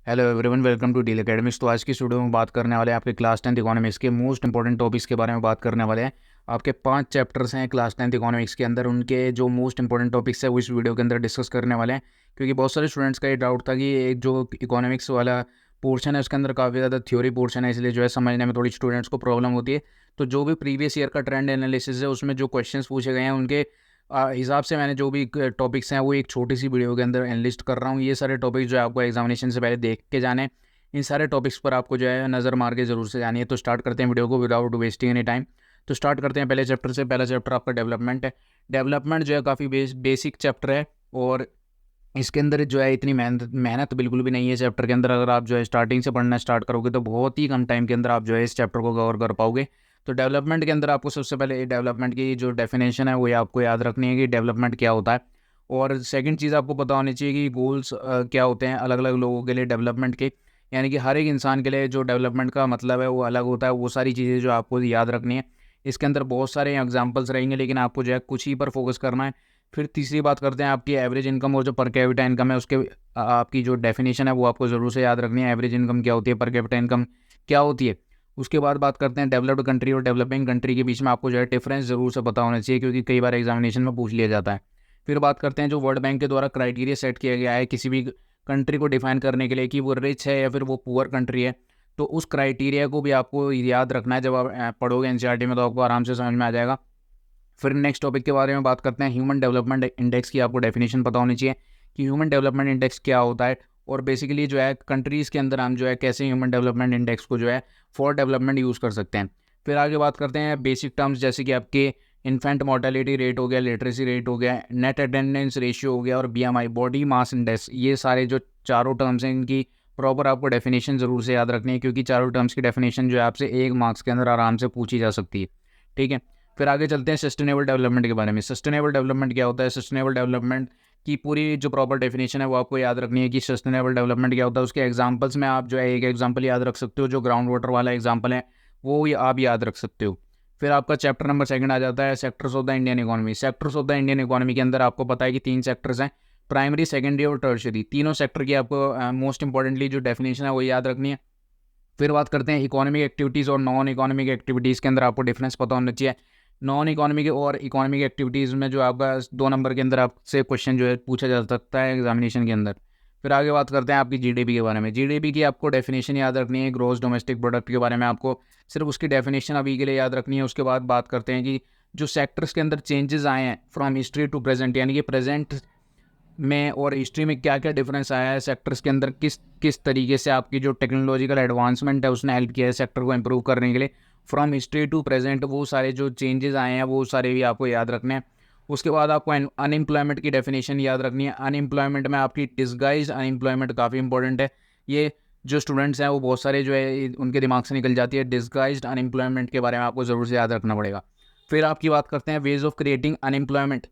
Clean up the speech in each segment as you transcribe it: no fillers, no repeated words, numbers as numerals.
Hello everyone, welcome to Deal Academics. तो आज की वीडियो में बात करने वाले हैं आपके क्लास 10th इकोनॉमिक्स के मोस्ट इंपॉर्टेंट टॉपिक्स के बारे में बात करने वाले हैं। आपके 5 चैप्टर्स हैं क्लास 10th इकोनॉमिक्स के अंदर, उनके जो मोस्ट इंपॉर्टेंट टॉपिक्स है वो इस वीडियो के अंदर डिस्कस करने वाले हैं। क्योंकि बहुत सारे स्टूडेंट्स का ये डाउट था कि एक जो इकोनॉमिक्स वाला पोर्शन है उसके अंदर काफ़ी ज़्यादा थ्योरी पोर्शन है, इसलिए जो है समझने में थोड़ी स्टूडेंट्स को प्रॉब्लम होती है। तो जो भी प्रीवियस ईयर का ट्रेंड एनालिसिस है उसमें जो क्वेश्चंस पूछे गए हैं उनके हिसाब से मैंने जो भी टॉपिक्स हैं वो एक छोटी सी वीडियो के अंदर एनलिस्ट कर रहा हूँ। ये सारे टॉपिक्स जो है आपको एग्जामिनेशन से पहले देख के जाने हैं। इन सारे टॉपिक्स पर आपको जो है नज़र मार के ज़रूर से जानी है। तो स्टार्ट करते हैं वीडियो को विदाउट वेस्टिंग एनी टाइम। तो स्टार्ट करते हैं पहले चैप्टर से। पहला चैप्टर आपका डेवलपमेंट है। डेवलपमेंट जो है काफ़ी बेसिक चैप्टर है और इसके अंदर जो है इतनी मेहनत बिल्कुल भी नहीं है चैप्टर के अंदर। अगर आप जो है स्टार्टिंग से पढ़ना स्टार्ट करोगे तो बहुत ही कम टाइम के अंदर आप जो है इस चैप्टर को कवर कर पाओगे। तो डेवलपमेंट के अंदर आपको सबसे पहले डेवलपमेंट की जो डेफिनेशन है वो आपको याद रखनी है कि डेवलपमेंट क्या होता है। और सेकंड चीज़ आपको पता होनी चाहिए कि गोल्स क्या होते हैं अलग अलग लोगों के लिए डेवलपमेंट के। यानी कि हर एक इंसान के लिए जो डेवलपमेंट का मतलब है वो अलग होता है। वो सारी चीज़ें जो आपको याद रखनी है। इसके अंदर बहुत सारे एग्जाम्पल्स रहेंगे लेकिन आपको जो है कुछ ही पर फोकस करना है। फिर तीसरी बात करते हैं आपकी एवरेज इनकम और जो पर कैपिटा इनकम है उसके आपकी जो डेफिनेशन है वो आपको ज़रूर से याद रखनी है। एवरेज इनकम क्या होती है, पर कैपिटा इनकम क्या होती है। उसके बाद बात करते हैं डेवलप्ड कंट्री और डेवलपिंग कंट्री के बीच में आपको जो है डिफरेंस ज़रूर से पता होना चाहिए, क्योंकि कई बार एग्जामिनेशन में पूछ लिया जाता है। फिर बात करते हैं जो वर्ल्ड बैंक के द्वारा क्राइटेरिया सेट किया गया है किसी भी कंट्री को डिफाइन करने के लिए कि वो रिच है या फिर वो पुअर कंट्री है। तो उस क्राइटेरिया को भी आपको याद रखना है। जब आप पढ़ोगे एनसीईआरटी में तो आपको आराम से समझ में आ जाएगा। फिर नेक्स्ट टॉपिक के बारे में बात करते हैं ह्यूमन डेवलपमेंट इंडेक्स की। आपको डेफिनेशन पता होनी चाहिए कि ह्यूमन डेवलपमेंट इंडेक्स क्या होता है और बेसिकली जो है कंट्रीज़ के अंदर हम जो है कैसे ह्यूमन डेवलपमेंट इंडेक्स को जो है फॉर डेवलपमेंट यूज़ कर सकते हैं। फिर आगे बात करते हैं बेसिक टर्म्स जैसे कि आपके इन्फेंट मोर्टेलिटी रेट हो गया, लिटरेसी रेट हो गया, नेट अटेंडेंस रेशियो हो गया और बीएमआई बॉडी मास इंडेक्स। ये सारे जो चारों टर्म्स हैं इनकी प्रॉपर आपको डेफिनेशन ज़रूर से याद रखनी है, क्योंकि चारों टर्म्स की डेफिनेशन जो है आपसे 1 मार्क्स के अंदर आराम से पूछी जा सकती है। ठीक है। फिर आगे चलते हैं सस्टेनेबल डेवलपमेंट के बारे में। सस्टेनेबल डेवलपमेंट क्या होता है, सस्टेनेबल डेवलपमेंट की पूरी जो प्रॉपर डेफिनेशन है वो आपको याद रखनी है कि सस्टेनेबल डेवलपमेंट क्या होता है। उसके एग्जांपल्स में आप जो है एक एग्जांपल याद रख सकते हो, जो ग्राउंड वाटर वाला एग्जांपल है वो आप याद रख सकते हो। फिर आपका चैप्टर नंबर 2 आ जाता है sectors of the Indian economy. Sectors of the Indian economy के अंदर आपको पता है कि 3 सेक्टर्स हैं, प्राइमरी, सेकेंडरी और टर्शियरी। तीनों सेक्टर की आपको मोस्ट इंपॉर्टेंटली जो डेफिनेशन है वो याद रखनी है। फिर बात करते हैं इकोनॉमिक एक्टिविटीज़ और नॉन इकोनॉमिक एक्टिविटीज़ के अंदर आपको डिफरेंस पता होना चाहिए। नॉन इकोनॉमिक और इकोनॉमिक एक्टिविटीज़ में जो आपका 2 नंबर के अंदर आपसे क्वेश्चन जो है पूछा जा सकता है एग्जामिनेशन के अंदर। फिर आगे बात करते हैं आपकी जीडीपी के बारे में। जीडीपी की आपको डेफिनेशन याद रखनी है। ग्रॉस डोमेस्टिक प्रोडक्ट के बारे में आपको सिर्फ उसकी डेफिनेशन अभी के लिए याद रखनी है। उसके बाद बात करते हैं कि जो सेक्टर्स के अंदर चेंजेस आए हैं फ्रॉम हिस्ट्री टू प्रेजेंट, यानी कि प्रेजेंट में और हिस्ट्री में क्या क्या डिफरेंस आया है सेक्टर्स के अंदर, किस किस तरीके से आपकी जो टेक्नोलॉजिकल एडवांसमेंट है उसने हेल्प किया है सेक्टर को इम्प्रूव करने के लिए फ्रॉम हिस्ट्री टू प्रेजेंट। वो सारे जो चेंजेस आए हैं वो सारे भी आपको याद रखने हैं। उसके बाद आपको अनएम्प्लॉयमेंट की डेफिनेशन याद रखनी है। अनएम्प्लॉयमेंट में आपकी डिस्गाइज अनएम्प्लॉयमेंट काफ़ी इंपॉर्टेंट है। ये जो स्टूडेंट्स हैं वो बहुत सारे जो है उनके दिमाग से निकल जाती है। डिस्गाइज्ड अनएम्प्लॉयमेंट के बारे में आपको ज़रूर से याद रखना पड़ेगा। फिर आपकी बात करते हैं ways of creating unemployment,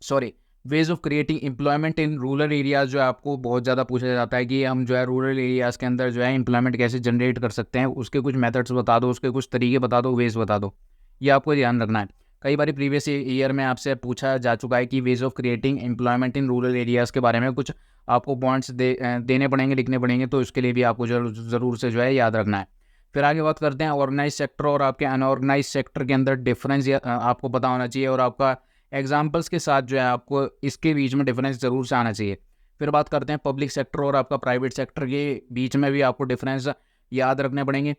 sorry ways of creating employment in rural areas. जो आपको बहुत ज़्यादा पूछा जाता है कि हम जो है रूरल एरियाज़ के अंदर जो है एम्प्लॉयमेंट कैसे जनरेट कर सकते हैं, उसके कुछ मेथड्स बता दो, उसके कुछ तरीके बता दो, वेज बता दो। ये आपको ध्यान रखना है। कई बार प्रीवियस ईयर में आपसे पूछा जा चुका है कि ways of creating employment in rural areas के बारे में कुछ आपको पॉइंट्स देने पड़ेंगे, लिखने पड़ेंगे, तो इसके लिए भी आपको ज़रूर से जो है याद रखना है। फिर आगे बात करते हैं ऑर्गेनाइज सेक्टर और आपके अनऑर्गेनाइज सेक्टर के अंदर डिफरेंस आपको पता होना चाहिए और आपका एग्जाम्पल्स के साथ जो है आपको इसके बीच में डिफरेंस ज़रूर से आना चाहिए। फिर बात करते हैं पब्लिक सेक्टर और आपका प्राइवेट सेक्टर के बीच में भी आपको डिफरेंस याद रखने पड़ेंगे।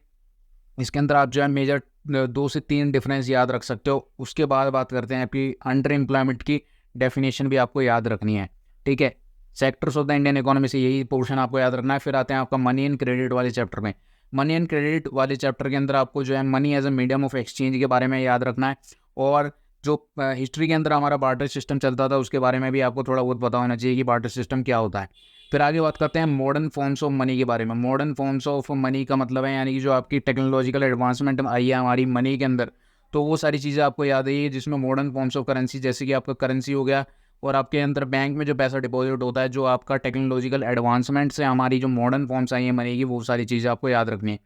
इसके अंदर आप जो है मेजर 2 से 3 डिफरेंस याद रख सकते हो। उसके बाद बात करते हैं आपकी अंडर एम्प्लॉयमेंट की डेफिनेशन भी आपको याद रखनी है। ठीक है, sectors of the Indian economy से यही पोर्शन आपको याद रखना है। फिर आते हैं आपका मनी एंड क्रेडिट वाले चैप्टर में। मनी एंड क्रेडिट वाले चैप्टर के अंदर आपको जो है money as a medium of exchange के बारे में याद रखना है और जो हिस्ट्री के अंदर हमारा बार्टर सिस्टम चलता था उसके बारे में भी आपको थोड़ा बहुत पता होना चाहिए कि बार्टर सिस्टम क्या होता है। फिर आगे बात करते हैं मॉडर्न फॉर्म्स ऑफ मनी के बारे में। मॉडर्न फॉर्म्स ऑफ मनी का मतलब है यानी कि जो आपकी टेक्नोलॉजिकल एडवांसमेंट आई है हमारी मनी के अंदर, तो वो सारी चीज़ें आपको याद है जिसमें मॉडर्न फॉर्म्स ऑफ करेंसी, जैसे कि आपका करेंसी हो गया और आपके अंदर बैंक में जो पैसा डिपॉजिट होता है, जो आपका टेक्नोलॉजिकल एडवांसमेंट से हमारी जो मॉडर्न फॉर्म्स आई है मनी की, वो सारी चीज़ें आपको याद रखनी है।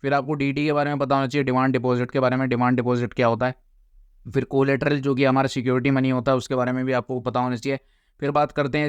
फिर आपको डीडी के बारे में पता होना चाहिए, डिमांड डिपॉजिट के बारे में, डिमांड डिपॉजिट क्या होता है। फिर कोलेटरल जो कि हमारा सिक्योरिटी मनी होता है उसके बारे में भी आपको पता होना चाहिए। फिर बात करते हैं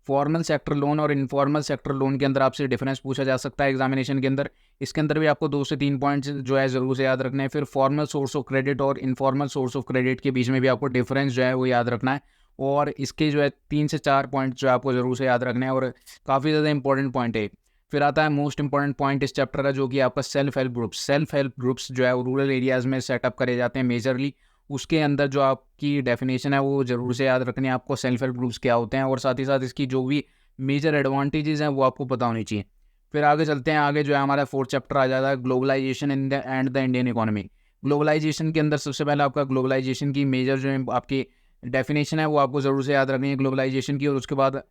फॉर्मल सेक्टर लोन और इनफॉर्मल सेक्टर लोन के अंदर आपसे डिफरेंस पूछा जा सकता है एग्जामिनेशन के अंदर। इसके अंदर भी आपको 2 से 3 पॉइंट्स जो है ज़रूर से याद रखना है। फिर फॉर्मल सोर्स ऑफ क्रेडिट और इनफॉर्मल सोर्स ऑफ क्रेडिट के बीच में भी आपको डिफरेंस जो है वो याद रखना है। और इसके जो है 3 से 4 पॉइंट जो है आपको ज़रूर से याद रखना है और काफ़ी ज़्यादा इंपॉर्टेंट पॉइंट है। फिर आता है मोस्ट इंपॉर्टेंट पॉइंट इस चैप्टर का, जो कि आपका self help groups. Self help groups जो है रूरल एरियाज़ में सेटअप करे जाते हैं मेजरली। उसके अंदर जो आपकी डेफिनेशन है वो ज़रूर से याद रखनी है आपको, सेल्फ हेल्प ग्रुप्स क्या होते हैं, और साथ ही साथ इसकी जो भी मेजर एडवांटेजेस हैं वो आपको पता होनी चाहिए। फिर आगे चलते हैं, आगे जो है हमारा 4th चैप्टर आ जाता है globalisation in the end the Indian economy. Globalisation के अंदर सबसे पहले आपका ग्लोबलाइजेशन की मेजर जो है आपकी डेफिनेशन है वो आपको ज़रूर से याद रखनी है ग्लोबलाइजेशन की। और उसके बाद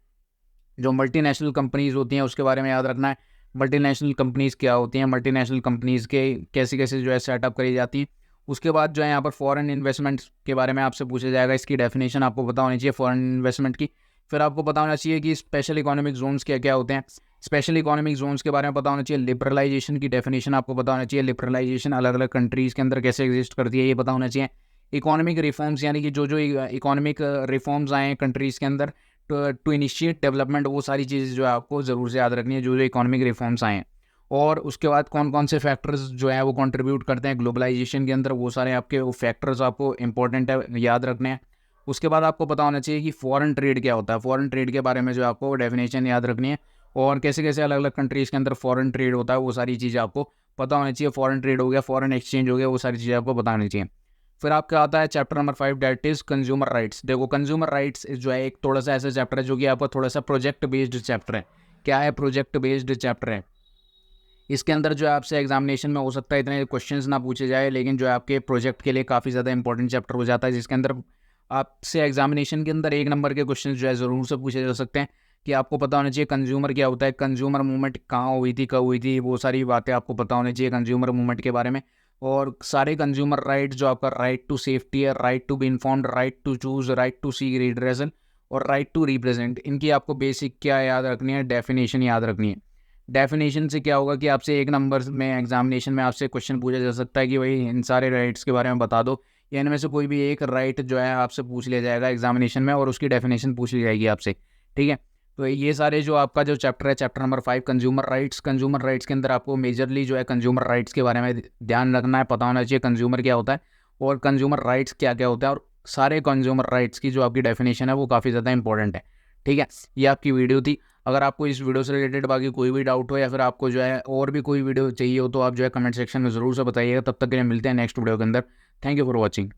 जो मल्टीनेशनल कंपनीज़ होती हैं उसके बारे में याद रखना है। मल्टीनेशनल कंपनीज़ क्या होती हैं, मल्टीनेशनल कंपनीज़ के कैसे कैसे जो है सेटअप करी जाती हैं। उसके बाद जो है यहाँ पर फॉरेन इन्वेस्टमेंट्स के बारे में आपसे पूछा जाएगा, इसकी डेफिनेशन आपको पता होनी चाहिए फॉरेन इन्वेस्टमेंट की। फिर आपको पता होना चाहिए कि स्पेशल इकोनॉमिक जोन्स क्या क्या होते हैं। स्पेशल इकोनॉमिक जोन्स के बारे में पता होना चाहिए। लिबरलाइजेशन की डेफिनेशन आपको पता होना चाहिए। लिबरलाइजेशन अलग अलग कंट्रीज़ के अंदर कैसे एग्जिस्ट करती है ये पता होना चाहिए। इकोनॉमिक रिफॉर्म्स यानी कि जो जो इकोनॉमिक रिफॉर्म्स आए हैं कंट्रीज़ के अंदर टू इनिशिएट डेवलपमेंट, वो सारी चीज़ें जो है आपको ज़रूर से याद रखनी है, जो जो इकोनॉमिक रिफॉर्म्स आए हैं। और उसके बाद कौन कौन से फैक्टर्स जो है वो कंट्रीब्यूट करते हैं ग्लोबलाइजेशन के अंदर, वो सारे आपके वो फैक्टर्स आपको इंपॉर्टेंट है याद रखने हैं। उसके बाद आपको पता होना चाहिए कि फॉरेन ट्रेड क्या होता है। फॉरेन ट्रेड के बारे में जो आपको डेफिनेशन याद रखनी है और कैसे कैसे अलग अलग कंट्रीज़ के अंदर फॉरेन ट्रेड होता है, वो सारी चीज़ें आपको पता होनी चाहिए। फॉरेन ट्रेड हो गया, फॉरेन एक्सचेंज हो गया, वो सारी चीज़ें आपको पता होनी चाहिए। फिर आपका आता है chapter number 5, that is consumer rights. देखो कंज्यूमर राइट्स जो है एक थोड़ा सा ऐसा चैप्टर है जो कि आपका थोड़ा सा प्रोजेक्ट बेस्ड चैप्टर है। क्या है? प्रोजेक्ट बेस्ड चैप्टर है। इसके अंदर जो है आपसे एग्जामिनेशन में हो सकता है इतने क्वेश्चंस ना पूछे जाए, लेकिन जो है आपके प्रोजेक्ट के लिए काफ़ी ज़्यादा इंपॉर्टेंट चैप्टर हो जाता है, जिसके अंदर आपसे एग्जामिनेशन के अंदर 1 नंबर के क्वेश्चन जो है ज़रूर से पूछे जा सकते हैं। कि आपको पता होना चाहिए कंज्यूमर क्या होता है, कंज्यूमर मूवमेंट कहाँ हुई थी, कब हुई थी, वो सारी बातें आपको पता होनी चाहिए कंज्यूमर मूवमेंट के बारे में। और सारे कंज्यूमर राइट जो आपका राइट टू सेफ्टी है, right to be informed, right to choose, right to seek redressal और राइट टू रिप्रेजेंट, इनकी आपको बेसिक क्या याद रखनी है, डेफिनेशन याद रखनी है। डेफिनेशन से क्या होगा कि आपसे 1 नंबर में एग्जामिनेशन में आपसे क्वेश्चन पूछा जा सकता है कि भाई इन सारे राइट्स के बारे में बता दो, या इनमें से कोई भी एक राइट जो है आपसे पूछ लिया जाएगा एग्जामिनेशन में और उसकी डेफिनेशन पूछ ली जाएगी आपसे। ठीक है, तो ये सारे जो आपका जो चैप्टर है, चैप्टर नंबर 5 कंज्यूमर राइट्स के अंदर आपको मेजरली जो है कंज्यूमर राइट्स के बारे में ध्यान रखना है, पता होना चाहिए कंज्यूमर क्या होता है और कंज्यूमर राइट्स क्या क्या होता है, और सारे कंज्यूमर राइट्स की जो आपकी डेफिनेशन है वो काफ़ी ज़्यादा इंपॉर्टेंट है। ठीक है, ये आपकी वीडियो थी। अगर आपको इस वीडियो से रिलेटेड बाकी कोई भी डाउट हो या फिर आपको जो है और भी कोई वीडियो चाहिए हो तो आप जो है कमेंट सेक्शन में ज़रूर से बताइएगा। तब तक के लिए मिलते हैं नेक्स्ट वीडियो के अंदर। Thank you for watching.